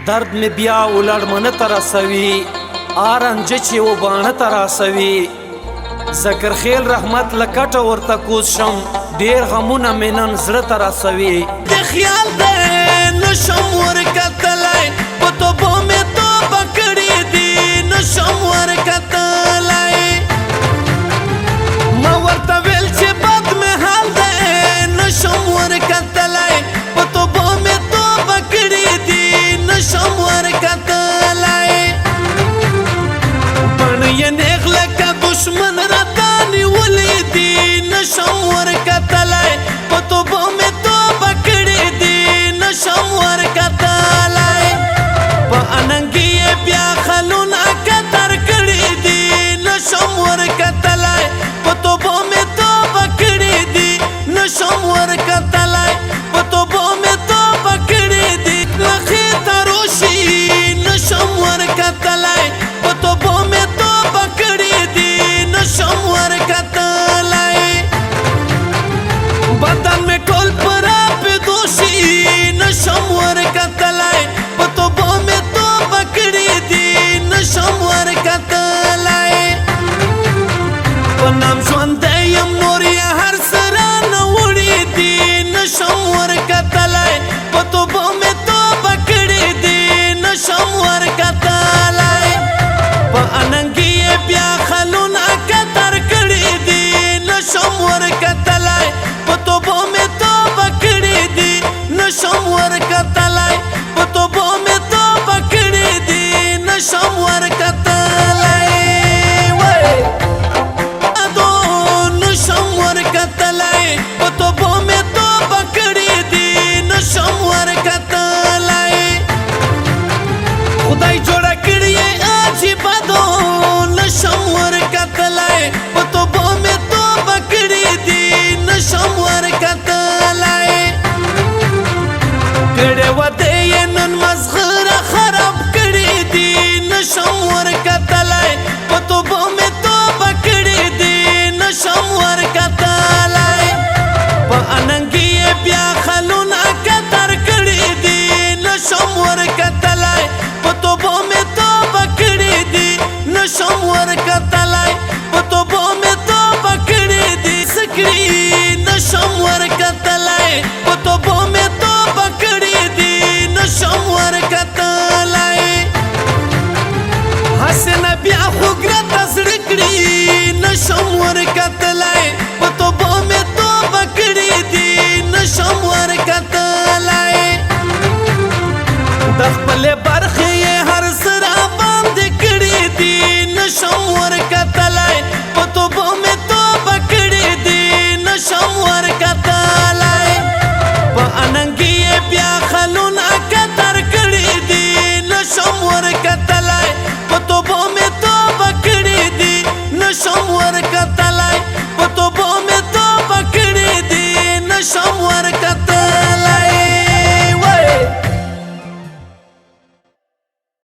درد می بیا ولړ من ترسوي آرنج چې و باڼه تراسوي ذکر خیل رحمت لکټ ورته کوز شم ډیر غمونه مې نن زړه ترسوي د خیال دې نشم ورکتلای په توبو مې توبه کړې دي نشم ورکتلای ما ورته ویل چې بد مې حال دی نشم ورکتلای په توبو مې توبه کړې دي نشم ورکتلای بڼ یې نیغ لکه دشمن راته نیولې دي نشم ورکتلای په توبو مې توبه کړې دي نشم ورکتلای په اننګي یې بیا خلونه کتر کړې دي نشم ورکتلای په توبو مې توبه کړې دي نشم ورکتلای په توبو مې توبه کړې دي مخې ته روشي نشم ورکتلای په توبو مې توبه کړې دي نشم ورکتلای بدن مې ټول پر اپېدو شي نشم ورکتلای په توبو مې توبه کړې دي نشم ورکتلای په نام ژوندی یم نور یې هر څه رانه وړي دي نشم ورکتلای په توبو مې توبه کړې دي نشم ورکتلای په اننګي یې بیا خلونه کتر کړې دي نشم ورکتلای په توبو مې توبه کړې دي نشم ورکتلای په توبو مې توبه کړې دي نشم ورکتلای نشم ورکتلای په توبو مې توبه کړې دي نشم ورکتلای خدای جوړه کړې عجیبه دو نشم ورکتلای په توبو مې توبه کړې دي نشم ورکتلای کړې وده یې نن مزغره خراب کړې دي نشم ورکتلای په توبو مې توبه کړې دي نشم ورکتلای په اننګي یې بیا خلونه کتر کړې دي نشم ورکتلای په توبو مې توبه کړې دي نشم ورکتلای په توبو مې توبه کړې دي سکړي نشم ورکتلای په توبو مې توبه کړې دي نشم ورکتلای حسنه بیا خو ګرته زړه کړي نشم ورکتلای په توبو مې توبه کړې دي نشم ورکتلای د خپلې